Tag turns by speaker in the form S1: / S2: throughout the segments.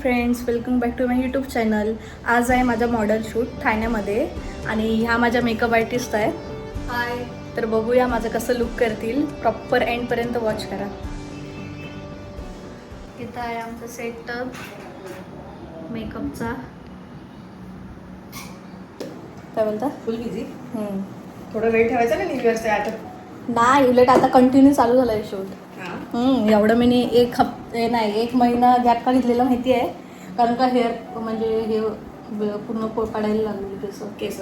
S1: Friends, welcome back to my YouTube channel. आज आहे माझा मॉडेल शूट ठाण्यामध्ये आणि ह्या माझ्या मेकअप आर्टिस्ट आहे. हाय. तर बघूया माझं कसं लुक करतील. प्रॉपर एंडपर्यंत वॉच करा. इथं आहे आमचं सेटअप मेकअपचा. काय बोलता?
S2: फुल बिझी. थोडा वेळ ठेवायचा ना न्यू इयर्सच्या आता.
S1: नाही, उलट आता कंटिन्यू चालू झालं आहे शूट. एवढं मी एक महिना गॅप का घेतलेला माहिती आहे, कारण का हेअर म्हणजे हे पूर्ण पडायला लागले केस.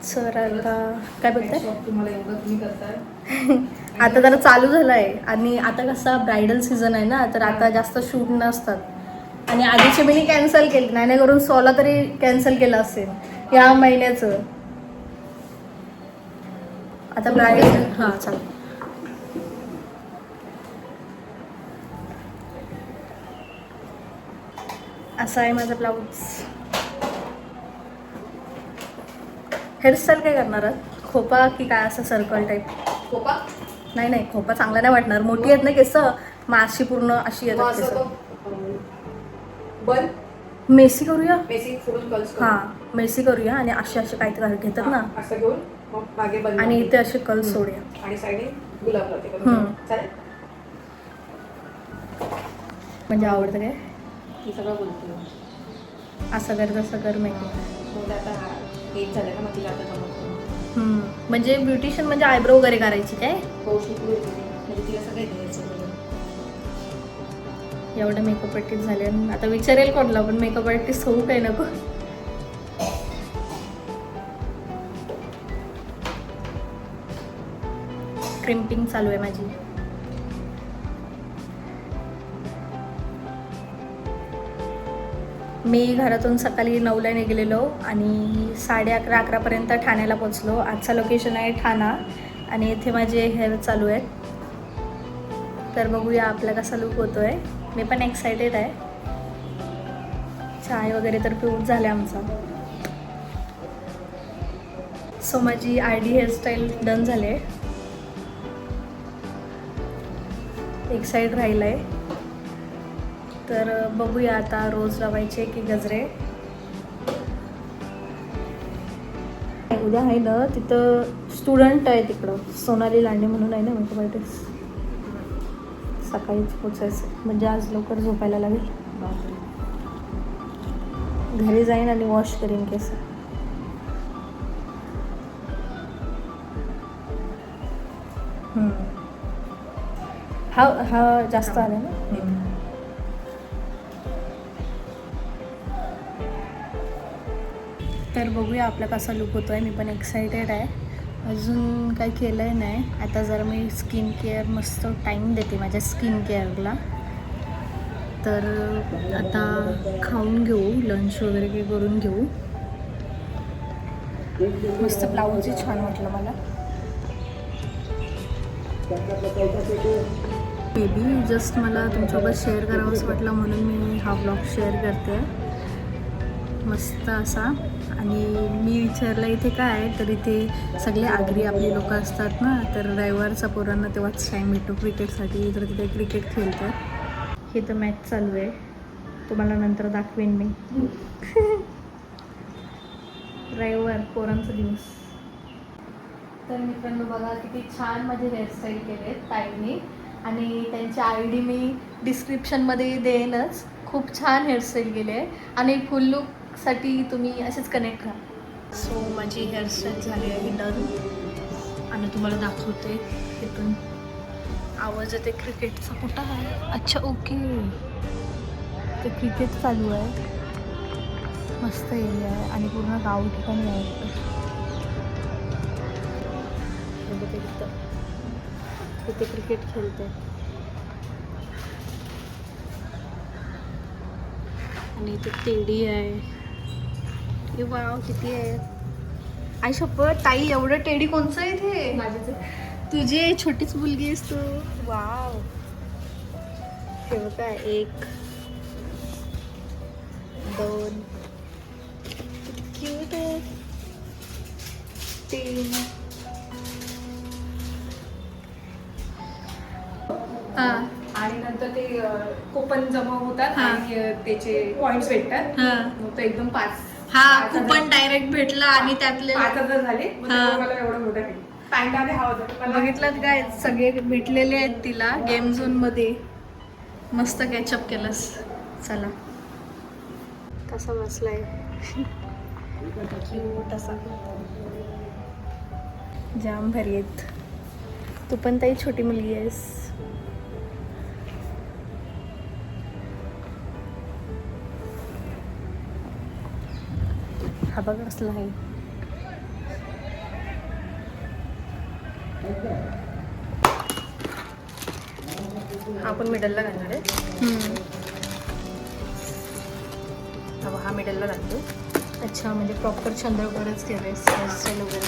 S1: सर आता काय बोलताय?
S2: तुम्हाला एवढं तुम्ही करताय.
S1: आता जरा चालू झालं आहे आणि आता कसा ब्रायडल सीझन आहे ना, तर आता जास्त शूट नसतात आणि आधीचे मी कॅन्सल केले, नाही करून 16 तरी कॅन्सल केलं असेल या महिन्याचं. आता ब्रायडल हां चालेल. असा आहे माझा ब्लाऊज. हेअरस्टाईल काय करणार आहात? खोपा की काय असं सर्कल टाईप?
S2: खोपा
S1: नाही, खोपा चांगला नाही वाटणार. मोठी आहेत ना केस, माशी पूर्ण अशी येतात केस.
S2: बल
S1: मेसी करूया.
S2: Messy full curls.
S1: हां, मेसी करूया आणि असे काहीतरी घेतात ना,
S2: असं घेऊन मग मागे बल
S1: आणि इथे असे कर्ल्स सोडूया
S2: आणि साईडने गुलाब लावते. चालेल.
S1: म्हणजे आवडतं काय?
S2: ही सगळं बोलते.
S1: असं कर तसं कर मेकअप.
S2: मग आता एक झालं ना, मग तिला आता जमत.
S1: म्हणजे ब्युटिशियन म्हणजे आयब्रो वगैरे करायची काय?
S2: हो, शिकू म्हणजे तिला सगळं द्यायचं.
S1: एवढं मेकअप आर्टिस्ट झाले. आता विचारेल कोणला, पण मेकअप आर्टिस्ट होऊ काय नको. क्रिम्पिंग चालू आहे माझी. मी घरातून सकाळी 9ला निघालेलो आणि 11:30-11पर्यंत ठाण्याला पोचलो. आजचा लोकेशन आहे ठाणा आणि इथे माझे हेअर चालू आहेत. तर बघूया आपला कसा लुक होतोय. मी पण एक्सायटेड आहे. चाय वगैरे तर पिऊन झाले आमचा. सो माझी आयडी हेअरस्टाईल डन झाले. एक साईड राहिला आहे. तर बघूया आता रोज लावायचे की गजरे. उद्या आहे ना तिथं स्टुडंट आहे, तिकडं सोनाली लांडे म्हणून आहे ना मेकअप आर्टिस्ट. सकाळीच पोचायचं म्हणजे आज लवकर झोपायला लागेल. घरी जाईन आणि वॉश करीन केस. हा जास्त आला ना. तर बघूया आपला कसा लुक होतो आहे. मी पण एक्सायटेड आहे. अजून काही केलं आहे नाही. आता जरा मी स्किन केअर मस्त टाईम देते माझ्या स्किन केअरला. तर आता खाऊन घेऊ, लंच वगैरे काही करून घेऊ. मस्त ब्लाऊजही छान वाटलं मला. बेबी जस्ट मला तुमच्यासोबत शेअर करावं असं वाटलं म्हणून मी हा ब्लॉग शेअर करते. मस्त असा. आणि मी विचारलं इथे काय आहे, तर इथे सगळे आगरी आपली लोक असतात ना, तर रविवारचा पोरांना तेव्हाच टाईम भेटतो क्रिकेटसाठी. तर तिथे क्रिकेट खेळतात. हे तर मॅच चालू आहे, तुम्हाला नंतर दाखवेन मी. रविवार पोरांचा दिवस. तर मित्रांनो बघा किती छान माझे हेअरस्टाईल केले आहेत ताईंनी आणि त्यांची ID मी डिस्क्रिप्शनमध्ये देईनच. खूप छान हेअरस्टाईल केली आहे आणि फुल लुकसाठी तुम्ही असेच कनेक्ट राहा. सो माझी हेअरस्टाईल झाली आहे डन आणि तुम्हाला दाखवते. इथून आवाज येते क्रिकेटचा. कुठं आहे? अच्छा ओके, ते क्रिकेट चालू आहे. मस्त एरिया आहे आणि पूर्ण गाव ठिकाणी आहे. इथे क्रिकेट खेळते आणि इथे टेडी आहे. हे वाव किती आहे. आई शपथ ताई, एवढं टेडी कोणचं आहे इथे? माझीच. तुझी छोटीच मुलगी आहेस तू. वाव. हे बघा, 1 2 क्यूट आहे. 3
S2: आणि नंतर ते कुपन जमा होतात
S1: हा.
S2: आणि त्याचे पॉइंट्स भेटतात.
S1: हा
S2: मग तो एकदम 5
S1: हा कुपन डायरेक्ट भेटला आणि त्यातले
S2: 5,000 झाले. मग
S1: हा.
S2: तेव्हा मला एवढं मोठं भेटलं. पॅन्डाने हा होता. मला
S1: बघितलं काय सगळे भेटलेले आहेत तिला गेम झोन मध्ये. मस्त कॅचअप केलंस. चला कसा बसलाय क्यूट असा. जाम भारी आहेत. तू पण ताई छोटी मुलगी आहेस. हा बघ कसला आहे.
S2: हा पण मिडलला घालणार आहे. हा मिडलला घालतो.
S1: अच्छा म्हणजे प्रॉपर चंद्रकोरच केलंयस हेअरस्टाईल वगैरे.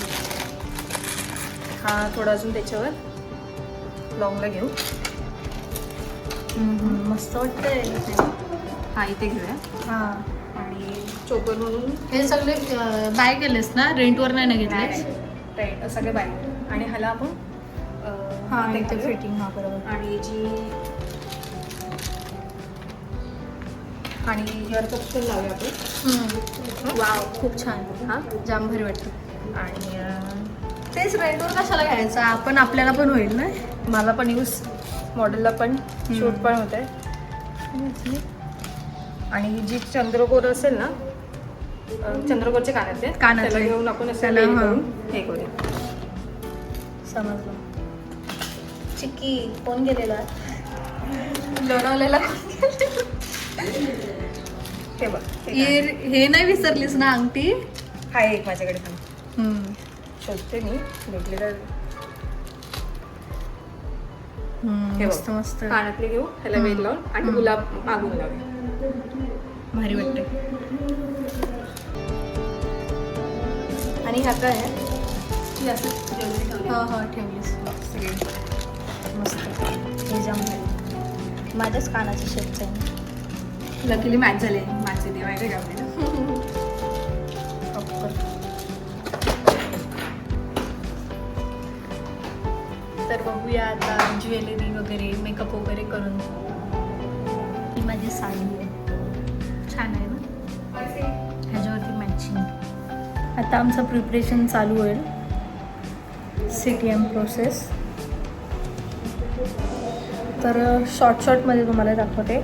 S2: हा थोडा अजून त्याच्यावर लॉंगला घेऊ.
S1: मस्त वाटतंय.
S2: हा इथे घेऊया.
S1: हां
S2: आणि चोकर म्हणून
S1: हे सगळे बाय केलेस ना रेंटवर नाही ना घेतलेस.
S2: राईट सगळे बाय. आणि ह्याला आपण
S1: हां
S2: ते
S1: इथे
S2: घालूया.
S1: फिटिंग हा बरोबर.
S2: आणि जी आणि हेअर कट पण लावूया आपण.
S1: वाव खूप छान.
S2: हा
S1: जाम भारी वाटतं.
S2: आणि
S1: तेच रेंटवर कशाला घ्यायचं आपण आपल्याला पण होईल ना.
S2: मला पण यूज मॉडेलला पण शूट पण होत आहे. आणि ही जी चंद्रकोर असेल ना चंद्रकोरचे कानातले त्याला घेऊन आपण असं
S1: त्याला,
S2: वेल
S1: हां.
S2: करून हे करूया.
S1: समजलं. चिक्की कोण गेलेला लोणावलेला.
S2: हे बघ हे
S1: हे नाही विसरलीस ना अंगठी.
S2: आहे एक माझ्याकडे पण शोधते मी भेटले तर. हे
S1: मस्त
S2: बघ
S1: मस्त
S2: कानातले घेऊ ह्याला वेल लावून आणि गुलाब मागून लावूया.
S1: भारी वाटते. आणि ह्या काय आहे.
S2: ती असं ज्वेलरी ठेवली.
S1: हा ठेवलीस सगळे मस्त. हे जाम भारी. माझ्याच कानाच्या शेपचं आहे.
S2: लकीली मॅच झाले. मॅच येते माहिती का आपल्याला.
S1: तर बघूया आता ज्वेलरी वगैरे मेकअप वगैरे करून. ही माझी साडी आहे. छान आहे ना. ह्याच्यावरती मॅचिंग. आता आमचं प्रिपरेशन चालू होईल. CTM process. तर शॉर्टमध्ये तुम्हाला दाखवते.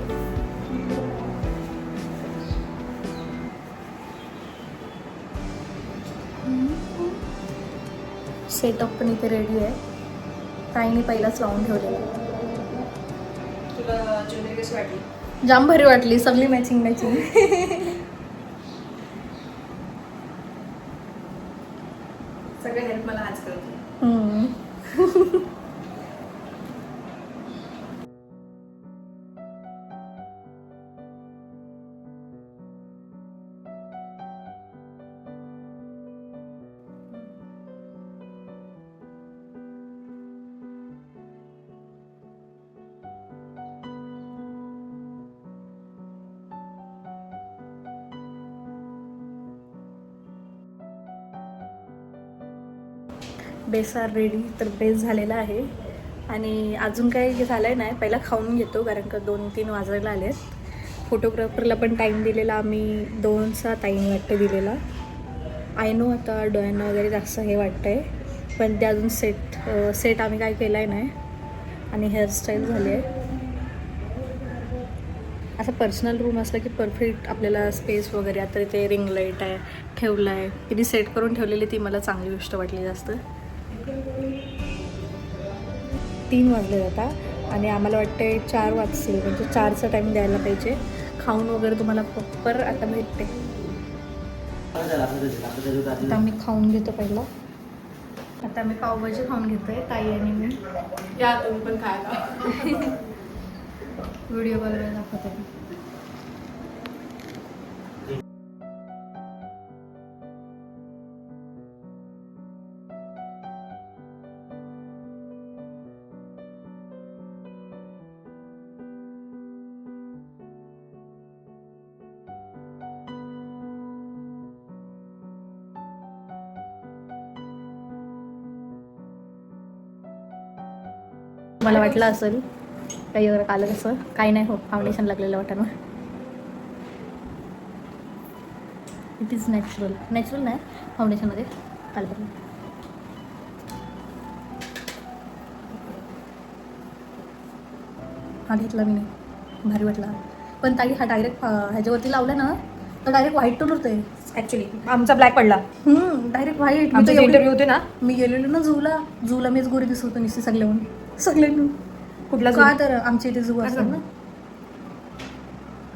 S1: सेटअप पण इथे रेडी आहे. ताईने पहिलाच लावून ठेवलेलं.
S2: तुला ज्वेलरी कशी वाटली.
S1: जाम भारी वाटली. सगळी मॅचिंग मॅचिंग.
S2: सगळे हेल्प मला आज करते.
S1: Base are ready. तर बेस झालेला आहे आणि अजून काही झालं आहे नाही. पहिला खाऊन घेतो कारण का 2-3 वाजायला आले आहेत. फोटोग्राफरला पण टाईम दिलेला आम्ही 2चा टाईम वाटतं दिलेला. आय नो आता डोळ्यांना वगैरे जास्त हे वाटतं आहे पण ते अजून सेट आम्ही काय केलं आहे नाही. आणि हेअरस्टाईल झाली आहे. असं पर्सनल रूम असलं की परफेक्ट आपल्याला स्पेस वगैरे. आता ते रिंग लाईट आहे ठेवलं आहे. तिने सेट करून ठेवलेली ती मला चांगली गोष्ट वाटली जास्त. 3 वाजले आता आणि आम्हाला वाटते 4 वाजतील म्हणजे 4चा टाईम द्यायला पाहिजे. खाऊन वगैरे तुम्हाला प्रॉपर आता भेटते. आता मी खाऊन घेतो पहिला. आता मी पावभाजी खाऊन घेतोय ताई आणि मी.
S2: या तुम्ही पण खायला.
S1: व्हिडिओ वगैरे दाखवते. मला वाटलं असेल काही वगैरे आलं कसं काही नाही होत फाउंडेशन लागलेलं वाटाणं. It is natural. नॅचरल नाही फाउंडेशनमध्ये कालपर्यंत. हा घेतला मी नाही, भारी वाटला. पण ताई हा डायरेक्ट ह्याच्यावरती लावला ना तर डायरेक्ट व्हाईट टोन होतंय.
S2: ॲक्च्युली आमचा ब्लॅक पडला.
S1: Direct white.
S2: आमचा इंटरव्ह्यू होते ना,
S1: मी गेलेलो ना झूला मीच गोरी दिसत होतो निश्चित सगळ्यांनी.
S2: कुठला
S1: का तर आमच्या इथे झू असतात ना,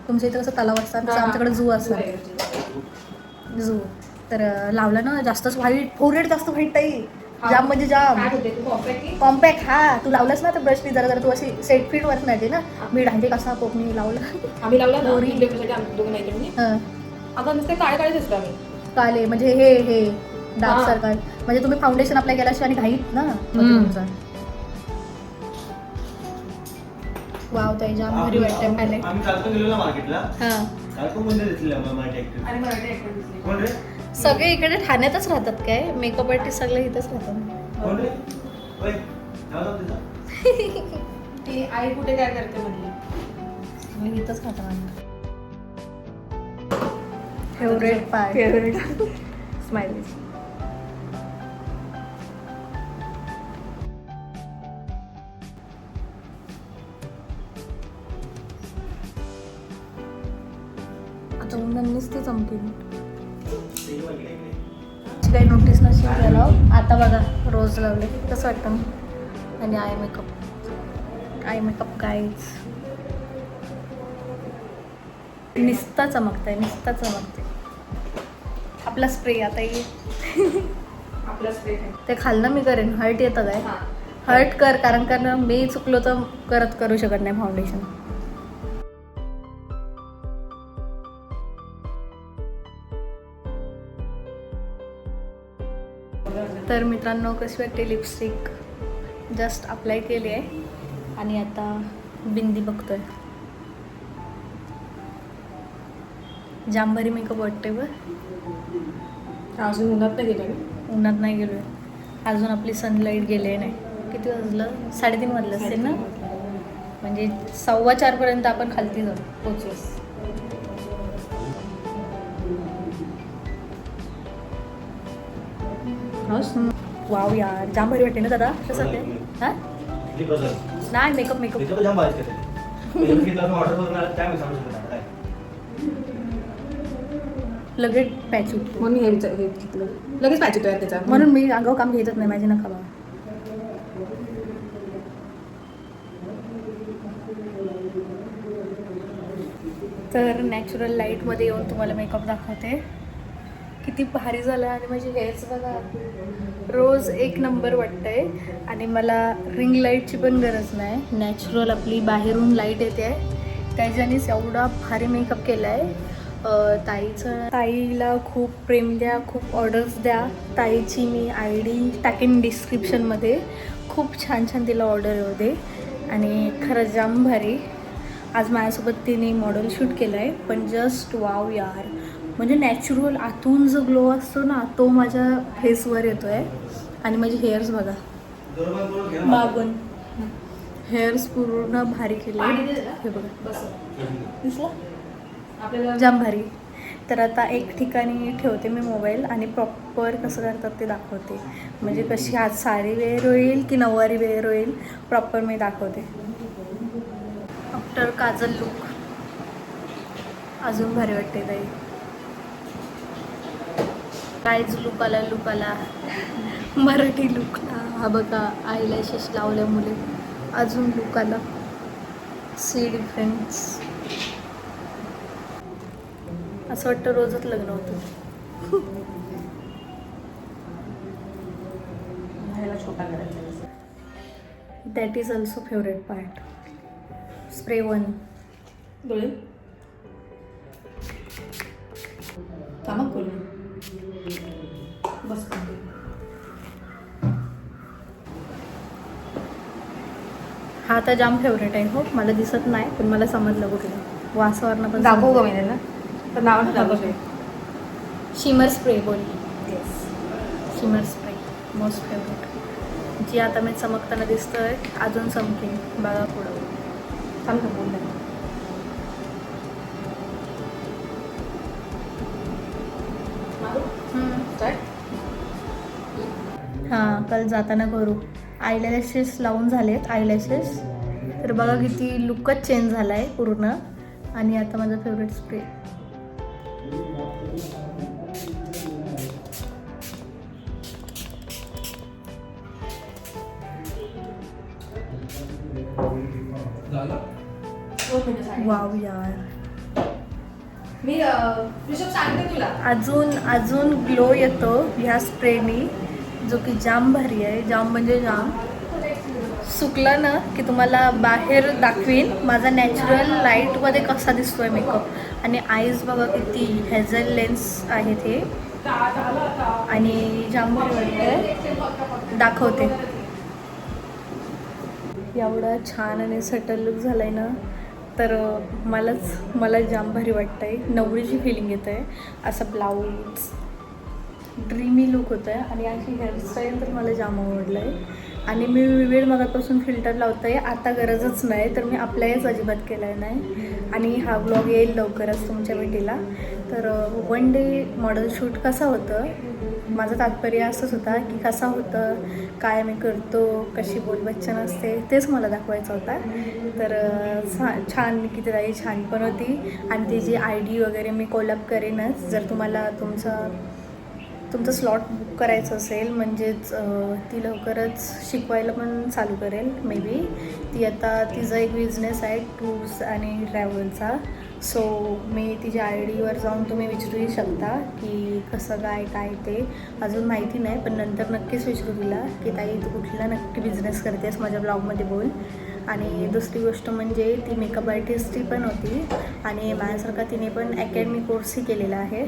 S1: तुमच्या इथे कसं तलाव असतात तसं आमच्याकडे झू असतात. झू तर लावला ना जास्तच व्हाईट, फोरहेड जास्त व्हाईट ताई. जाम म्हणजे जाम कॉम्पॅक्ट. हा तू लावलास ना तर ब्रशनी जरा जरा तू अशी सेट फीट वर नाही ना. मी डायरेक्ट असा कोकणी लावला.
S2: आम्ही लावला ना
S1: गोरी.
S2: दोघं नाही आता नुसते काळे काळे दिसतो आम्ही.
S1: काले म्हणजे हे डार्क सर्कल. म्हणजे तुम्ही फाउंडेशन अप्लाय केला आणि घाईत ना तुमचा. वाव ताई जाम भारी वाटतंय पॅलेट.
S3: आम्ही काल पण गेलो ना मार्केटला.
S1: हां
S3: काल पण कोणते दिसले मराठी ऍक्टर.
S2: आणि मराठी ऍक्टर दिसले.
S3: कोण रे?
S1: सगळे इकडे ठाण्यातच राहतात काय? मेकअप आर्टिस्ट सगळे इथंच राहतात.
S3: कोण रे? ओय, नाव सांग तिचं.
S2: ती आई कुठे काय करते म्हणजे
S1: मी इथंच राहतात. Favourite part.
S2: Favourite smiley.
S1: आता उन्हांनीच ते चमकेल. काही नोटीस नसेल त्याला. आता बघा रोज लावले कसं वाटतं. आणि आय मेकअप गाईज निस्ता चमकताय. आपला स्प्रे आता येईल.
S2: आपला स्प्रे
S1: ते खाल्लं मी करेन. हर्ट येतं काय? हर्ट कर कारण मी चुकलो तर करू शकत नाही फाउंडेशन. तर मित्रांनो कशी वाटते लिपस्टिक जस्ट अप्लाय केली आहे आणि आता बिंदी बघतोय. जांभरी मेकअप वाटते बघ.
S2: अजून उन्हात नाही गेलो.
S1: उन्हात नाही गेलोय अजून. आपली सनलाईट गेले नाही. किती वाजलं? 3:30 वाजलं असेल ना. म्हणजे 4:15 पर्यंत आपण खालती जाऊ पोचूस. वाव यार जाम भारी वाटते ना दादा. कसं ते हां नाही मेकअप
S3: जाम भारी करते. ऑर्डर करून आला काय मी सांगू शकत नाही.
S1: लगेच पॅच
S2: म्हणून हे घेतलं. लगेच पाहिजे तो त्याचा.
S1: म्हणून मी आगाऊ काम घेतच नाही. माझी नका बा. तर नॅचरल लाईटमध्ये येऊन तुम्हाला मेकअप दाखवते. किती भारी झालं. आणि माझी हेअर्स बघा रोज एक नंबर वाटतंय. आणि मला रिंग लाईटची पण गरज नाही. नॅचरल आपली बाहेरून लाईट येते आहे त्याच्यानेच एवढा भारी मेकअप केला आहे. ताईला खूप प्रेम द्या, खूप ऑर्डर्स द्या. ताईची मी ID टाकेन डिस्क्रिप्शनमध्ये. खूप छान छान तिला ऑर्डर येऊ दे. आणि खरंच जाम भारी. आज माझ्यासोबत तिने मॉडेल शूट केलं आहे. पण जस्ट वाव यार. म्हणजे नॅचरल आतून जो ग्लो असतो ना तो माझ्या फेसवर येतो आहे. आणि माझी हेअर्स बघा मागून हेअर्स पूर्ण भारी केले. हे बघा दिसला
S2: आपल्याला
S1: जाम भारी. तर आता एक ठिकाणी ठेवते मी मोबाईल आणि प्रॉपर कसं करतात ते दाखवते. म्हणजे कशी आज साडी वेअर होईल की नऊवारी वेअर होईल प्रॉपर मी दाखवते. आफ्टर काजल लुक अजून भारी वाटते ताई. कायच लुक आला मराठी लुकला. हा बघा आयलॅशेस लावल्यामुळे अजून लुक आला. See difference. असं वाटतं रोजच लग्न होतं.
S2: छोटा करायचा.
S1: That is also favourite part. Spray 1
S2: डोळे थांबा खोलून बस.
S1: हा आता जाम फेवरेट आहे. हो मला दिसत नाही पण मला समजलं कुठलं. वासावरनं पण
S2: दाखवू का
S1: समजलं.
S2: मी त्यांना तर नाव दाखवते.
S1: शिमर स्प्रे बोल.
S2: Yes
S1: shimmer spray most favourite. जी आता मी चमकताना दिसतोय अजून चमकेन बघा पुढं.
S2: थांब बोल ना.
S1: हां कल जाताना करू. आयलॅशेस लावून झालेत आयलॅशेस. तर बघा किती लुकच चेंज झाला आहे पूर्ण. आणि आता माझा फेवरेट स्प्रे. वाव यार,
S2: मी ऋषभ सांगते तुला.
S1: अजून ग्लो येतो ह्या स्प्रेनी, जो की जाम भारी आहे. जाम म्हणजे जाम. सुकला ना की तुम्हाला बाहेर दाखवीन माझा नॅचरल लाईटमध्ये कसा दिसतोय मेकअप. आणि आईज बघा किती हेझल लेन्स आहे ते. आणि जाम भारी वाटतंय, दाखवते. एवढा छान आणि सटल लुक झालाय ना, तर मला जाम भारी वाटतंय. नवरीची फिलिंग येत आहे. असं ब्लाऊज ड्रीमी लुक होतं आहे. आणि अशी हेअरस्टाईल तर मला जाम आवडलं आहे. आणि मी वेळ मगापासून फिल्टर लावत आहे, आता गरजच नाही, तर मी अप्लायच अजिबात केला आहे नाही. आणि हा ब्लॉग येईल लवकरच तुमच्या भेटीला. तर 1 डे मॉडेल शूट कसं होतं, माझं तात्पर्य असंच होता की कसं होतं, काय मी करतो, कशी बोलबच्चन असते, तेच मला दाखवायचं होता. तर छान निकिताताई छान पण होती. आणि तिची ID वगैरे मी कोलॅब करेनच. जर तुम्हाला तुमचं स्लॉट बुक करायचं असेल, म्हणजेच ती लवकरच शिकवायला पण चालू करेल मे बी. ती आता तिचा एक बिझनेस आहे टूर्स आणि ट्रॅव्हलचा. सो मी तिच्या ID वर जाऊन तुम्ही विचारूही शकता की कसं काय ते अजून माहिती नाही, पण नंतर नक्कीच विचारू तिला की ताई तू कुठला नक्की बिझनेस करतेस, माझ्या ब्लॉगमध्ये बोल. आणि दुसरी गोष्ट म्हणजे ती मेकअप आर्टिस्टही पण होती आणि माझ्यासारखा तिने पण अकॅडमी कोर्सही केलेला आहे.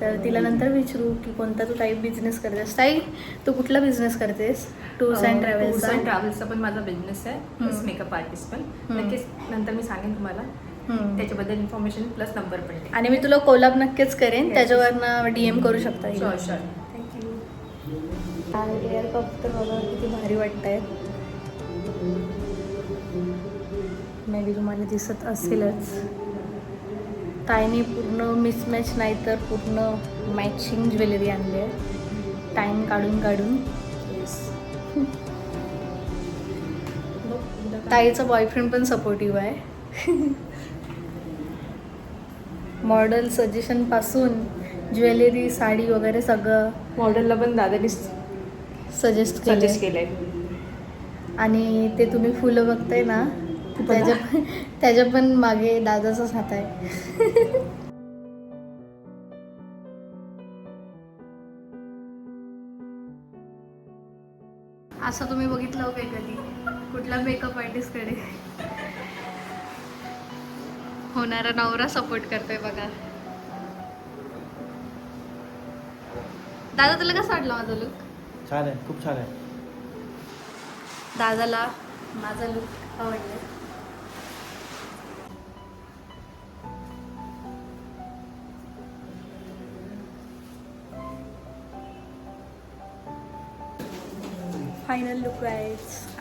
S1: तर तिला नंतर विचारू की कोणता तू टाईप बिझनेस करतेस. ताई तू कुठला बिझनेस करतेस? टूर्स अँड
S2: ट्रॅव्हल्सचा पण माझा बिझनेस आहे, प्लस मेकअप आर्टिस्ट पण. नक्कीच नंतर मी सांगेन तुम्हाला त्याच्याबद्दल इन्फॉर्मेशन प्लस नंबर पण.
S1: आणि मी तुला कोलॅब नक्कीच करेन, त्याच्यावरनं DM करू शकता.
S2: शुअर.
S1: थँक्यू. एअर कप तर मला किती भारी वाटत आहे. मे बी तुम्हाला दिसत असेलच. ताईने पूर्ण मिसमॅच नाही तर पूर्ण मॅचिंग ज्वेलरी आणली आहे, टाईम काढून. ताईचा बॉयफ्रेंड पण सपोर्टिव्ह आहे. मॉडेल सजेशनपासून ज्वेलरी, साडी वगैरे सगळं
S2: मॉडेलला पण दादानी
S1: सजेस्ट
S2: केलंय.
S1: आणि ते तुम्ही फुलं बघताय ना, त्याच्या पण मागे दादाचाच हात आहे. असं तुम्ही बघितलं हो काय कधी कुठल्या मेकअप आर्टिस्टकडे होणारा नवरा सपोर्ट करतोय बघा. दादा तुला कसं वाटलं माझा लुक?
S3: छान आहे, खूप छान आहे.
S1: दादाला माझा लुक आवडला. फायनल लुक आहे.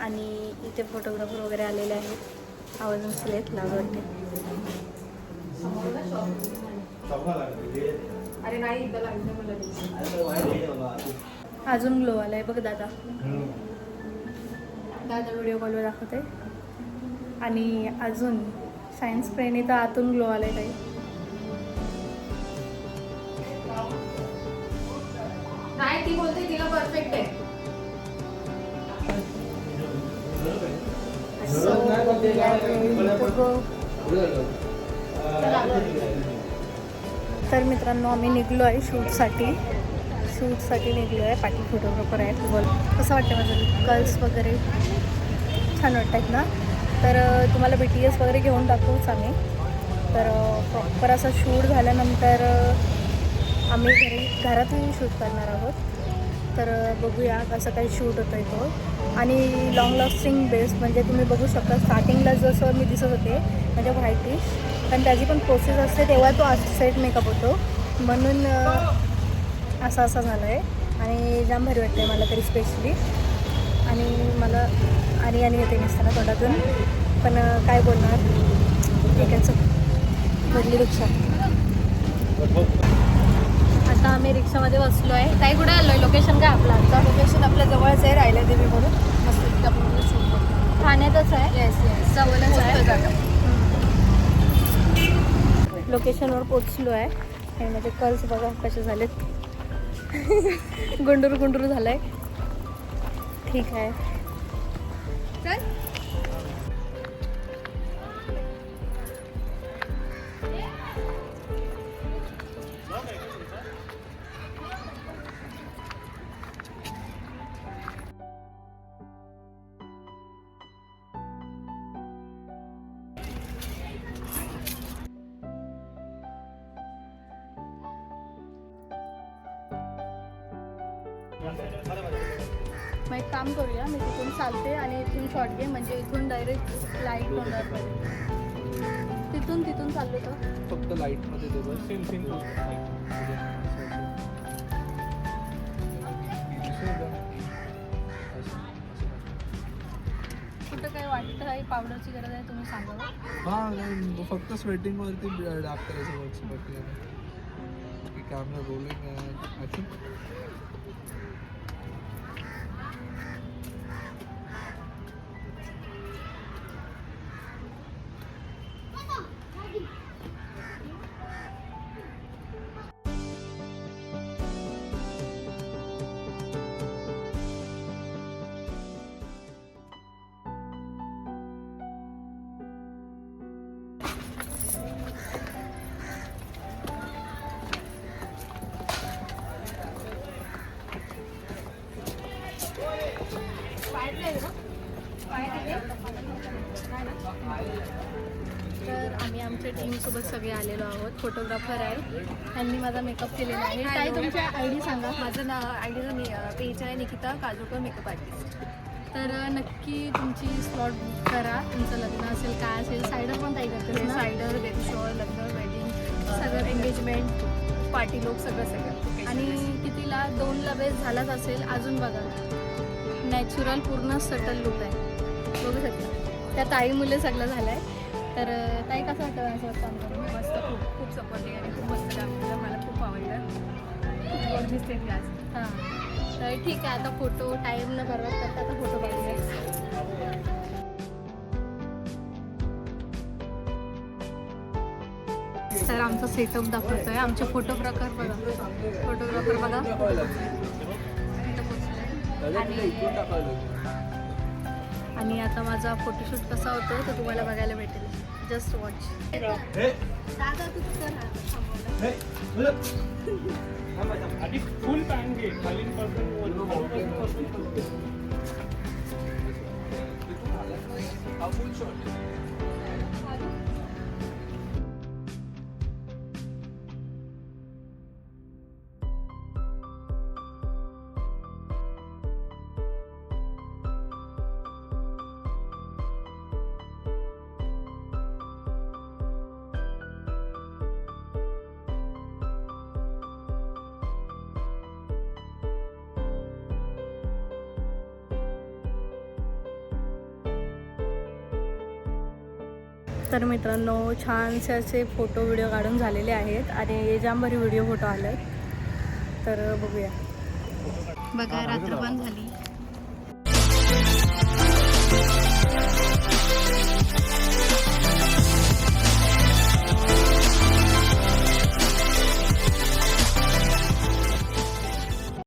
S1: आणि इथे फोटोग्राफर वगैरे आलेले आहेत. आवाज नसेल येत, लाज वाटते.
S2: अरे नाही, एकदा लागलं मला.
S1: अजून ग्लो आलाय बघ दादा. दादा व्हिडिओ कॉलवर दाखवते. आणि अजून सायन्स स्प्रेने तर आतून ग्लो आलाय काही.
S2: नाही, ती बोलते तिला परफेक्ट आहे.
S1: तर मित्रांनो आम्ही निघलो आहे शूटसाठी निघलो आहे. पाठी फोटोग्राफर आहेत. बोल कसं वाटतं माझं गर्ल्स वगैरे छान वाटतात ना. तर तुम्हाला BTS वगैरे घेऊन टाकूच आम्ही. तर प्रॉपर असं शूट झाल्यानंतर आम्ही घरातही शूट करणार आहोत. तर बघूया कसं काही शूट होतं आहे तो. आणि लॉंग लास्टिंग बेस्ट म्हणजे तुम्ही बघू शकता स्टार्टिंगला जसं मी दिसत होते म्हणजे व्हाईटिश, पण त्याची पण प्रोसेस असते तेव्हा तो सेट मेकअप होतो, म्हणून असा झाला आहे. आणि जाम भारी वाटतं आहे मला तरी स्पेशली. आणि मला आणि येते नसताना तोंडातून. पण काय बोलणार. ठीक आहे, चल बदली रिक्षा. आता आम्ही रिक्षामध्ये बसलो आहे. ताई कुठे आलो आहे? लोकेशन काय आपलं आता?
S2: लोकेशन आपल्या जवळच आहे, राहिला देवी म्हणून मस्त आपण शूट करतो.
S1: ठाण्यातच आहे.
S2: येस जवळच आहे.
S1: लोकेशनवर पोचलो आहे आणि माझे कर्ल्स बघा कसे झालेत. गुंडूर गुंडूर झालंय. ठीक आहे,
S2: चल.
S1: मग एक काम करूया, मी तिथून चालते आणि इथून शॉर्ट घे, म्हणजे इथून डायरेक्ट लाईट होणार नाही. तिथून चाललो तर
S4: फक्त लाईटमध्ये देऊ. सेम
S1: कुठं काय वाटतं काही पावडरची गरज आहे तुम्ही सांगा.
S4: हां नाही, फक्त स्वेटिंगवरती डाब करायचं वरती कॅमेरा रोलिंग आय थिंक.
S1: तर आम्ही आमच्या टीमसोबत सगळे आलेलो आहोत. फोटोग्राफर आहे, त्यांनी माझा मेकअप केलेला आहे. काय तुमच्या ID सांगा.
S2: माझं नाव आयडीचं पेज आहे निकिता काजूकर मेकअप आर्टिस्ट.
S1: तर नक्की तुमची स्लॉट बुक करा. तुमचं लग्न असेल काय असेल, सायडर पण काही करते ना.
S2: सायडर, बेबी शॉवर, लग्न, वेडिंग, सगळं एंगेजमेंट, पार्टी लोक सगळं.
S1: आणि कितीला 2ला बेस झालाच असेल. अजून बघा, नॅचरल पूर्ण सटल लुक आहे, बघू शकता. त्या ताई मुले सगळं झालं आहे. तर ताई कसं वाटतं असं वाटतं आमचं?
S2: मस्त, खूप सपोर्टिंग आणि खूप मस्त काम केलं. मला खूप आवडलं. खूप दिसते ती आज.
S1: हां, तर ठीक आहे. आता फोटो टाईम न बरबाद करता आता फोटो काढूया. तर आमचा सेटअप दाखवतोय. आमचे फोटोग्राफर बघा, फोटोग्राफर बघा. आणि आता माझा फोटोशूट कसा होतो तो तुम्हाला बघायला भेटेल. Just watch.
S3: आधी फुल पॅन घे, खाली
S4: फुल शॉट.
S1: तर मित्रांनो, छानसे असे फोटो व्हिडिओ काढून झालेले आहेत आणि जाम भारी व्हिडिओ फोटो आले. तर बघूया. बघा, रात्र पण झाली